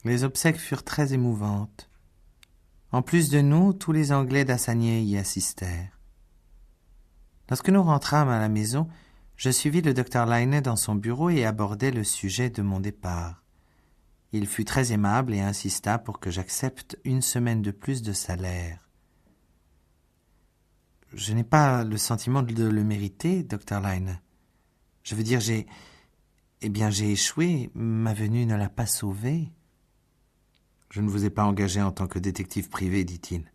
Les obsèques furent très émouvantes. En plus de nous, tous les Anglais d'Assagnier y assistèrent. Lorsque nous rentrâmes à la maison, je suivis le docteur Laine dans son bureau et abordai le sujet de mon départ. Il fut très aimable et insista pour que j'accepte 1 semaine de plus de salaire. Je n'ai pas le sentiment de le mériter, docteur Laine. Je veux dire, j'ai échoué. Ma venue ne l'a pas sauvé. Je ne vous ai pas engagé en tant que détective privé, dit-il.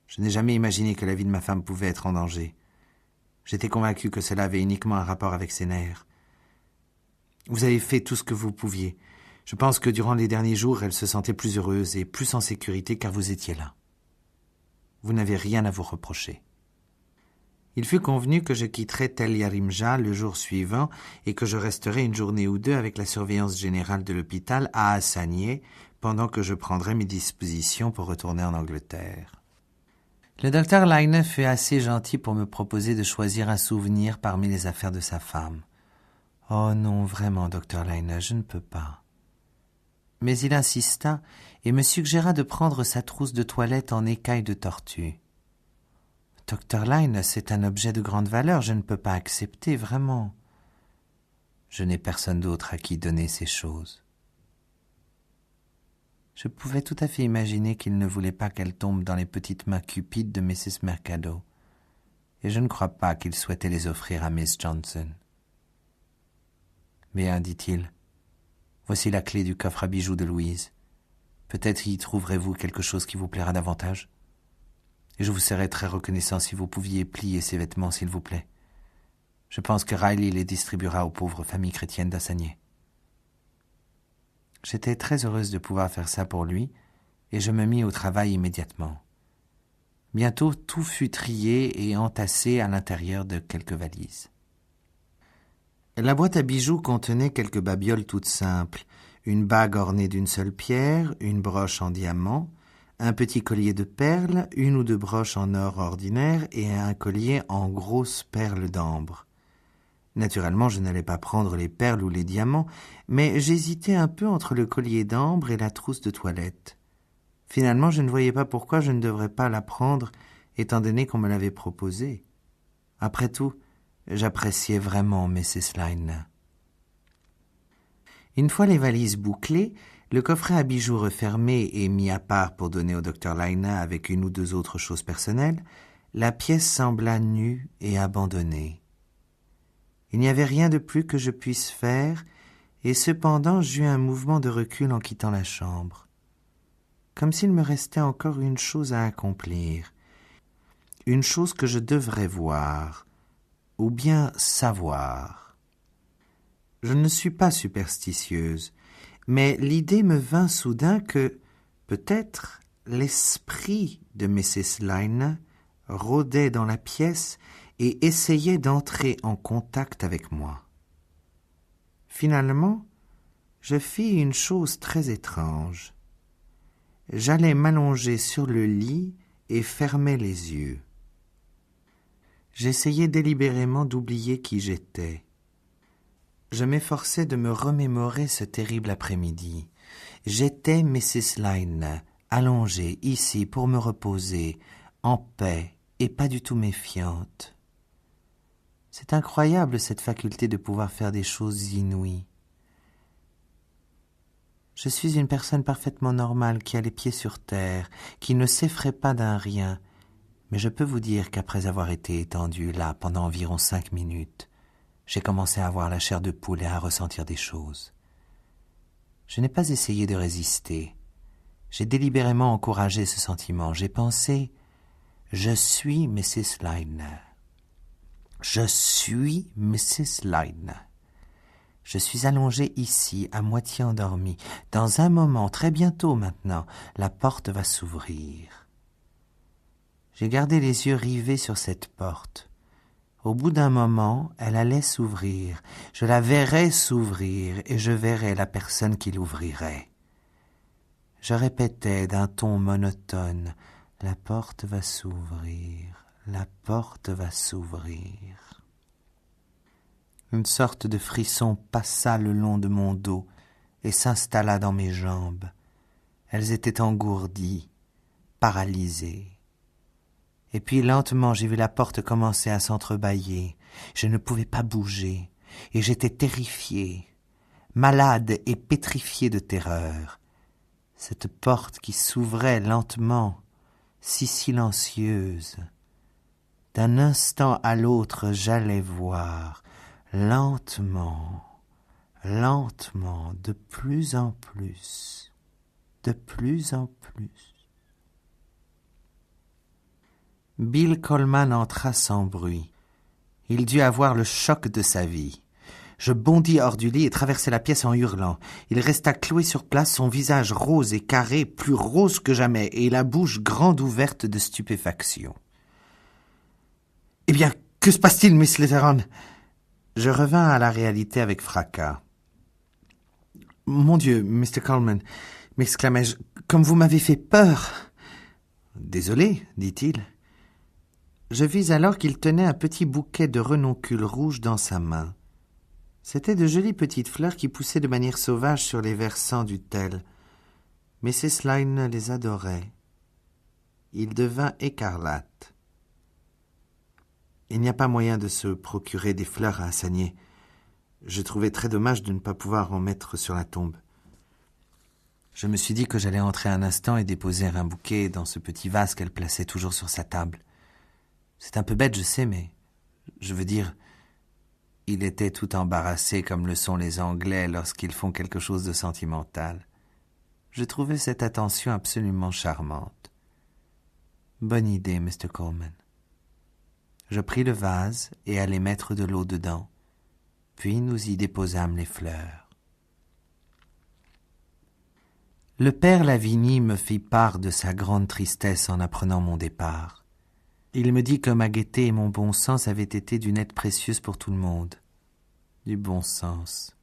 Je n'ai jamais imaginé que la vie de ma femme pouvait être en danger. J'étais convaincu que cela avait uniquement un rapport avec ses nerfs. Vous avez fait tout ce que vous pouviez. Je pense que durant les derniers jours, elle se sentait plus heureuse et plus en sécurité car vous étiez là. Vous n'avez rien à vous reprocher. Il fut convenu que je quitterais Tel Yarimja le jour suivant et que je resterais 1 journée ou 2 avec la surveillance générale de l'hôpital à Hassanieh pendant que je prendrais mes dispositions pour retourner en Angleterre. Le docteur Laine fut assez gentil pour me proposer de choisir un souvenir parmi les affaires de sa femme. « Oh non, vraiment, docteur Laine, je ne peux pas. » Mais il insista et me suggéra de prendre sa trousse de toilette en écaille de tortue. « Docteur Laine, c'est un objet de grande valeur, je ne peux pas accepter, vraiment. » Je n'ai personne d'autre à qui donner ces choses. Je pouvais tout à fait imaginer qu'il ne voulait pas qu'elle tombe dans les petites mains cupides de Mrs. Mercado, et je ne crois pas qu'il souhaitait les offrir à Miss Johnson. « Bien, dit-il, voici la clé du coffre à bijoux de Louise. Peut-être y trouverez-vous quelque chose qui vous plaira davantage. Et je vous serais très reconnaissant si vous pouviez plier ces vêtements, s'il vous plaît. Je pense que Riley les distribuera aux pauvres familles chrétiennes d'Hassanieh. » J'étais très heureuse de pouvoir faire ça pour lui, et je me mis au travail immédiatement. Bientôt, tout fut trié et entassé à l'intérieur de quelques valises. La boîte à bijoux contenait quelques babioles toutes simples, une bague ornée d'une seule pierre, une broche en diamant, un petit collier de perles, 1 ou 2 broches en or ordinaire et un collier en grosses perles d'ambre. Naturellement, je n'allais pas prendre les perles ou les diamants, mais j'hésitais un peu entre le collier d'ambre et la trousse de toilette. Finalement, je ne voyais pas pourquoi je ne devrais pas la prendre, étant donné qu'on me l'avait proposée. Après tout, j'appréciais vraiment Mrs. Laine. Une fois les valises bouclées, le coffret à bijoux refermé et mis à part pour donner au docteur Laine avec 1 ou 2 autres choses personnelles, la pièce sembla nue et abandonnée. Il n'y avait rien de plus que je puisse faire, et cependant j'eus un mouvement de recul en quittant la chambre. Comme s'il me restait encore une chose à accomplir, une chose que je devrais voir, ou bien savoir. Je ne suis pas superstitieuse, mais l'idée me vint soudain que, peut-être, l'esprit de Mrs. Laine rôdait dans la pièce et essayait d'entrer en contact avec moi. Finalement, je fis une chose très étrange. J'allais m'allonger sur le lit et fermais les yeux. J'essayais délibérément d'oublier qui j'étais. Je m'efforçais de me remémorer ce terrible après-midi. J'étais Mrs. Laine, allongée ici pour me reposer, en paix et pas du tout méfiante. C'est incroyable cette faculté de pouvoir faire des choses inouïes. Je suis une personne parfaitement normale qui a les pieds sur terre, qui ne s'effraie pas d'un rien, mais je peux vous dire qu'après avoir été étendue là pendant environ 5 minutes, j'ai commencé à avoir la chair de poule et à ressentir des choses. Je n'ai pas essayé de résister. J'ai délibérément encouragé ce sentiment. J'ai pensé « Je suis Mrs. Laine. Je suis Mrs. Laine. » Je suis allongée ici, à moitié endormie. Dans un moment, très bientôt maintenant, la porte va s'ouvrir. J'ai gardé les yeux rivés sur cette porte. Au bout d'un moment, elle allait s'ouvrir. Je la verrais s'ouvrir et je verrais la personne qui l'ouvrirait. Je répétais d'un ton monotone, « La porte va s'ouvrir, la porte va s'ouvrir. » Une sorte de frisson passa le long de mon dos et s'installa dans mes jambes. Elles étaient engourdies, paralysées. Et puis lentement j'ai vu la porte commencer à s'entrebâiller. Je ne pouvais pas bouger, et j'étais terrifié, malade et pétrifié de terreur. Cette porte qui s'ouvrait lentement, si silencieuse. D'un instant à l'autre, j'allais voir, lentement, lentement, de plus en plus, de plus en plus. Bill Coleman entra sans bruit. Il dut avoir le choc de sa vie. Je bondis hors du lit et traversai la pièce en hurlant. Il resta cloué sur place, son visage rose et carré, plus rose que jamais, et la bouche grande ouverte de stupéfaction. « Eh bien, que se passe-t-il, Miss Slytherin ?» Je revins à la réalité avec fracas. « Mon Dieu, Mr. Coleman, m'exclamai-je, comme vous m'avez fait peur !»« Désolé, dit-il. » Je vis alors qu'il tenait un petit bouquet de renoncules rouges dans sa main. C'étaient de jolies petites fleurs qui poussaient de manière sauvage sur les versants du tel. Mrs. Lyne les adorait. Il devint écarlate. Il n'y a pas moyen de se procurer des fleurs à assagner. Je trouvais très dommage de ne pas pouvoir en mettre sur la tombe. Je me suis dit que j'allais entrer un instant et déposer un bouquet dans ce petit vase qu'elle plaçait toujours sur sa table. C'est un peu bête, je sais, mais je veux dire, il était tout embarrassé comme le sont les Anglais lorsqu'ils font quelque chose de sentimental. Je trouvais cette attention absolument charmante. Bonne idée, Mr. Coleman. Je pris le vase et allai mettre de l'eau dedans, puis nous y déposâmes les fleurs. Le père Lavigny me fit part de sa grande tristesse en apprenant mon départ. Il me dit que ma gaieté et mon bon sens avaient été d'une aide précieuse pour tout le monde. Du bon sens.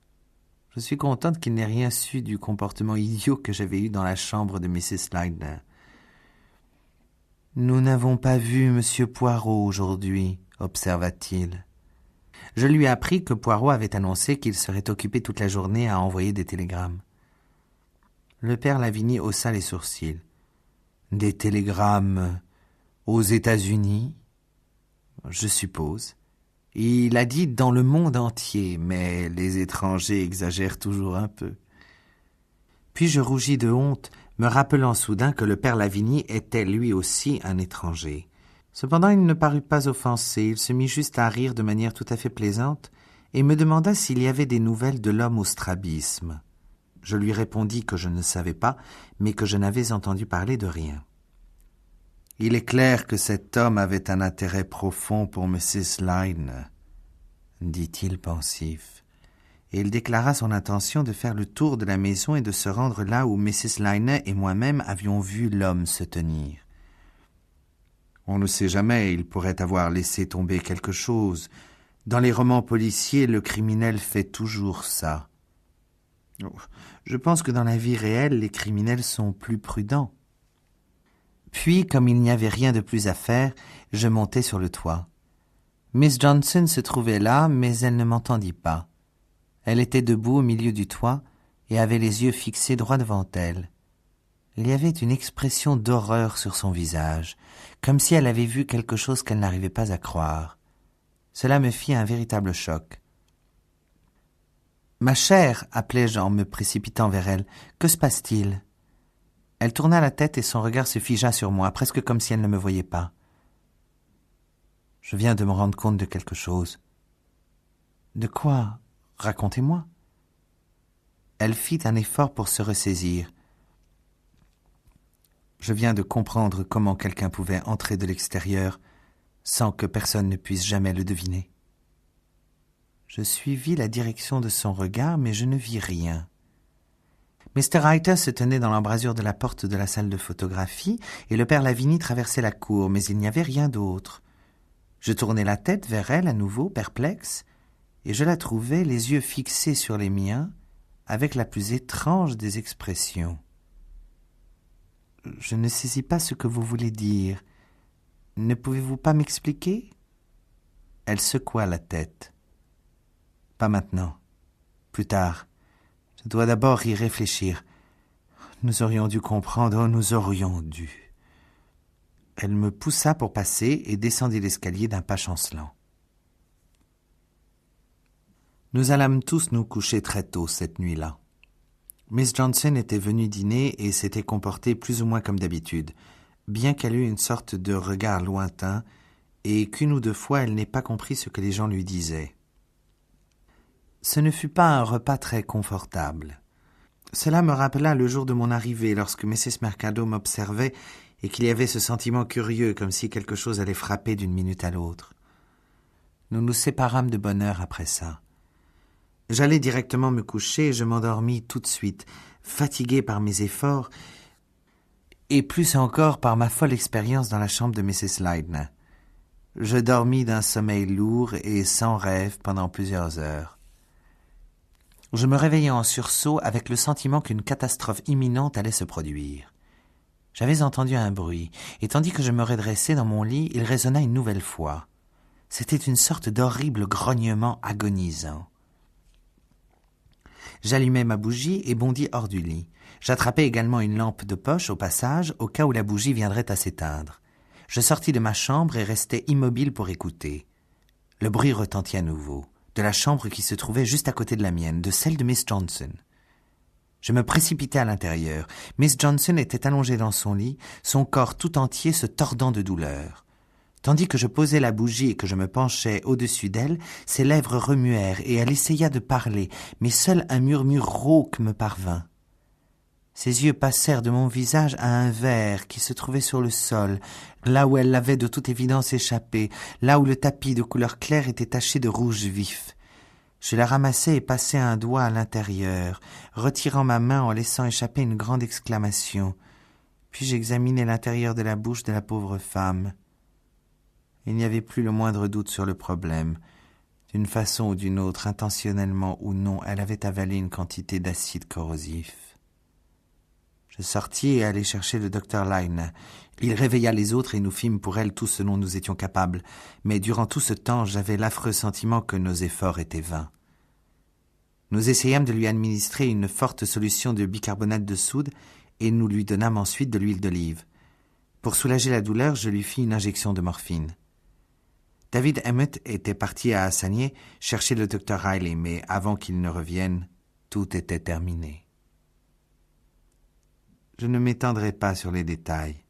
Je suis contente qu'il n'ait rien su du comportement idiot que j'avais eu dans la chambre de Mrs. Lyne. « Nous n'avons pas vu M. Poirot aujourd'hui, observa-t-il. Je lui appris que Poirot avait annoncé qu'il serait occupé toute la journée à envoyer des télégrammes. Le père Lavigny haussa les sourcils. « Des télégrammes aux États-Unis, je suppose. Il a dit dans le monde entier, mais les étrangers exagèrent toujours un peu. » Puis je rougis de honte, me rappelant soudain que le père Lavigny était lui aussi un étranger. Cependant, il ne parut pas offensé, il se mit juste à rire de manière tout à fait plaisante et me demanda s'il y avait des nouvelles de l'homme au strabisme. Je lui répondis que je ne savais pas, mais que je n'avais entendu parler de rien. « Il est clair que cet homme avait un intérêt profond pour Mrs. Lyne, » dit-il pensif. Et il déclara son intention de faire le tour de la maison et de se rendre là où Mrs. Lyne et moi-même avions vu l'homme se tenir. On ne sait jamais, il pourrait avoir laissé tomber quelque chose. Dans les romans policiers, le criminel fait toujours ça. Je pense que dans la vie réelle, les criminels sont plus prudents. Puis, comme il n'y avait rien de plus à faire, je montai sur le toit. Miss Johnson se trouvait là, mais elle ne m'entendit pas. Elle était debout au milieu du toit et avait les yeux fixés droit devant elle. Il y avait une expression d'horreur sur son visage, comme si elle avait vu quelque chose qu'elle n'arrivait pas à croire. Cela me fit un véritable choc. « Ma chère, appelai-je en me précipitant vers elle, que se passe-t-il » Elle tourna la tête et son regard se figea sur moi, presque comme si elle ne me voyait pas. « Je viens de me rendre compte de quelque chose. »« De quoi ? Racontez-moi. » Elle fit un effort pour se ressaisir. « Je viens de comprendre comment quelqu'un pouvait entrer de l'extérieur sans que personne ne puisse jamais le deviner. » Je suivis la direction de son regard, mais je ne vis rien. Mr. Reiter se tenait dans l'embrasure de la porte de la salle de photographie et le père Lavigny traversait la cour, mais il n'y avait rien d'autre. Je tournai la tête vers elle à nouveau, perplexe, et je la trouvai les yeux fixés sur les miens, avec la plus étrange des expressions. « Je ne saisis pas ce que vous voulez dire. Ne pouvez-vous pas m'expliquer ?» Elle secoua la tête. « Pas maintenant. Plus tard. Je Je dois d'abord y réfléchir. Nous aurions dû comprendre, oh, nous aurions dû. » Elle me poussa pour passer et descendit l'escalier d'un pas chancelant. Nous allâmes tous nous coucher très tôt cette nuit-là. Miss Johnson était venue dîner et s'était comportée plus ou moins comme d'habitude, bien qu'elle eût une sorte de regard lointain et qu'une ou deux fois elle n'ait pas compris ce que les gens lui disaient. Ce ne fut pas un repas très confortable. Cela me rappela le jour de mon arrivée, lorsque Mrs. Mercado m'observait et qu'il y avait ce sentiment curieux, comme si quelque chose allait frapper d'une minute à l'autre. Nous nous séparâmes de bonne heure après ça. J'allai directement me coucher et je m'endormis tout de suite, fatigué par mes efforts et plus encore par ma folle expérience dans la chambre de Mrs. Lydon. Je dormis d'un sommeil lourd et sans rêve pendant plusieurs heures. Je me réveillai en sursaut avec le sentiment qu'une catastrophe imminente allait se produire. J'avais entendu un bruit, et tandis que je me redressais dans mon lit, il résonna une nouvelle fois. C'était une sorte d'horrible grognement agonisant. J'allumai ma bougie et bondis hors du lit. J'attrapai également une lampe de poche au passage, au cas où la bougie viendrait à s'éteindre. Je sortis de ma chambre et restai immobile pour écouter. Le bruit retentit à nouveau, de la chambre qui se trouvait juste à côté de la mienne, de celle de Miss Johnson. Je me précipitai à l'intérieur. Miss Johnson était allongée dans son lit, son corps tout entier se tordant de douleur. Tandis que je posais la bougie et que je me penchais au-dessus d'elle, ses lèvres remuèrent et elle essaya de parler, mais seul un murmure rauque me parvint. Ses yeux passèrent de mon visage à un verre qui se trouvait sur le sol, là où elle l'avait de toute évidence échappé, là où le tapis de couleur claire était taché de rouge vif. Je la ramassai et passai un doigt à l'intérieur, retirant ma main en laissant échapper une grande exclamation. Puis j'examinai l'intérieur de la bouche de la pauvre femme. Il n'y avait plus le moindre doute sur le problème. D'une façon ou d'une autre, intentionnellement ou non, elle avait avalé une quantité d'acide corrosif. Je sortis et allai chercher le docteur Lydon. Il réveilla les autres et nous fîmes pour elle tout ce dont nous étions capables. Mais durant tout ce temps, j'avais l'affreux sentiment que nos efforts étaient vains. Nous essayâmes de lui administrer une forte solution de bicarbonate de soude et nous lui donnâmes ensuite de l'huile d'olive. Pour soulager la douleur, je lui fis une injection de morphine. David Emmett était parti à Assagné chercher le docteur Riley, mais avant qu'il ne revienne, tout était terminé. Je ne m'étendrai pas sur les détails.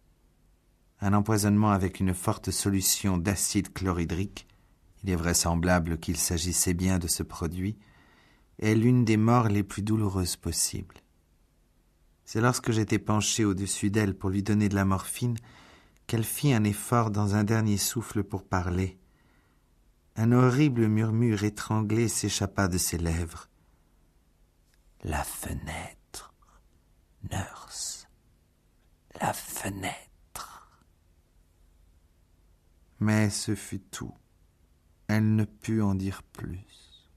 Un empoisonnement avec une forte solution d'acide chlorhydrique, il est vraisemblable qu'il s'agissait bien de ce produit, est l'une des morts les plus douloureuses possibles. C'est lorsque j'étais penché au-dessus d'elle pour lui donner de la morphine qu'elle fit un effort dans un dernier souffle pour parler. Un horrible murmure étranglé s'échappa de ses lèvres. « La fenêtre, nurse, la fenêtre. » Mais ce fut tout. Elle ne put en dire plus.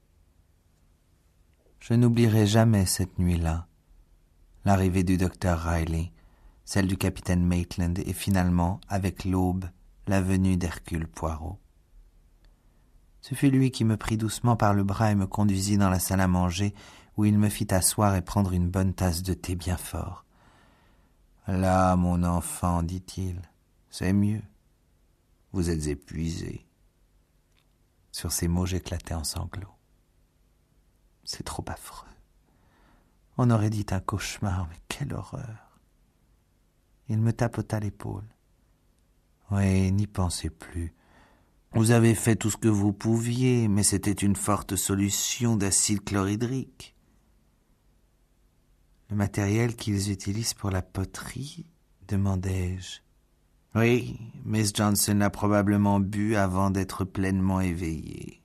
Je n'oublierai jamais cette nuit-là, l'arrivée du docteur Riley, celle du capitaine Maitland et finalement, avec l'aube, la venue d'Hercule Poirot. Ce fut lui qui me prit doucement par le bras et me conduisit dans la salle à manger, où il me fit asseoir et prendre une bonne tasse de thé bien fort. « Là, mon enfant, dit-il, c'est mieux. Vous êtes épuisé. » Sur ces mots, j'éclatai en sanglots. C'est trop affreux. On aurait dit un cauchemar, mais quelle horreur. Il me tapota l'épaule. « Oui, n'y pensez plus. Vous avez fait tout ce que vous pouviez, mais c'était une forte solution d'acide chlorhydrique. » « Le matériel qu'ils utilisent pour la poterie ?» demandai-je. « Oui, Miss Johnson l'a probablement bu avant d'être pleinement éveillée.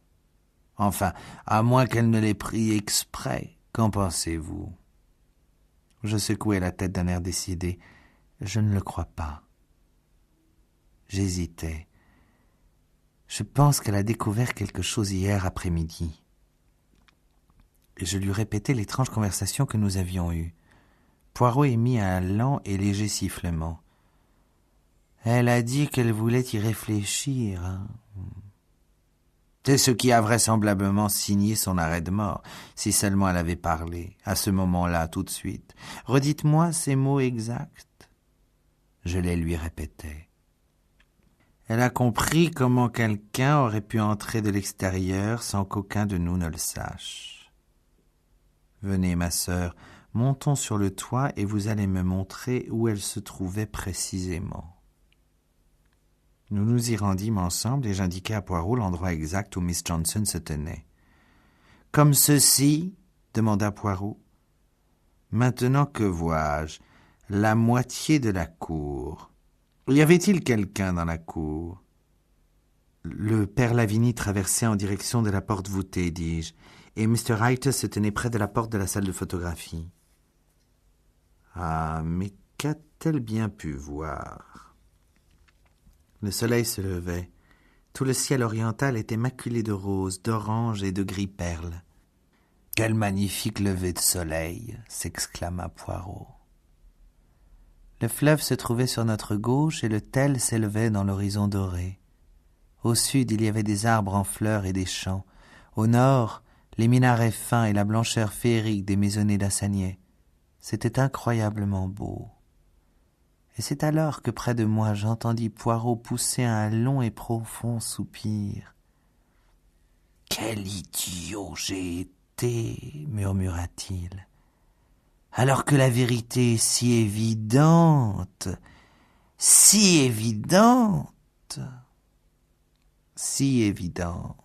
Enfin, à moins qu'elle ne l'ait pris exprès. Qu'en pensez-vous » Je secouai la tête d'un air décidé. Je ne le crois pas. J'hésitais. Je pense qu'elle a découvert quelque chose hier après-midi. Et je lui répétai l'étrange conversation que nous avions eue. Poirot émit un lent et léger sifflement. Elle a dit qu'elle voulait y réfléchir. C'est ce qui a vraisemblablement signé son arrêt de mort, si seulement elle avait parlé, à ce moment-là, tout de suite. Redites-moi ces mots exacts. Je les lui répétais. Elle a compris comment quelqu'un aurait pu entrer de l'extérieur sans qu'aucun de nous ne le sache. Venez, ma sœur, montons sur le toit et vous allez me montrer où elle se trouvait précisément. Nous nous y rendîmes ensemble et j'indiquai à Poirot l'endroit exact où Miss Johnson se tenait. « Comme ceci ?» demanda Poirot. « Maintenant que vois-je ? La moitié de la cour. Y avait-il quelqu'un dans la cour ?» Le père Lavini traversait en direction de la porte voûtée, dis-je, et Mr. Reiter se tenait près de la porte de la salle de photographie. « Ah, mais qu'a-t-elle bien pu voir ?» Le soleil se levait. Tout le ciel oriental était maculé de rose, d'orange et de gris perle. « Quel magnifique lever de soleil !» s'exclama Poirot. Le fleuve se trouvait sur notre gauche et le Tel s'élevait dans l'horizon doré. Au sud, il y avait des arbres en fleurs et des champs. Au nord, les minarets fins et la blancheur féerique des maisonnées d'Assagnais. C'était incroyablement beau. Et c'est alors que près de moi j'entendis Poirot pousser un long et profond soupir. « Quel idiot j'ai été !» murmura-t-il. « Alors que la vérité est si évidente, si évidente, si évidente. »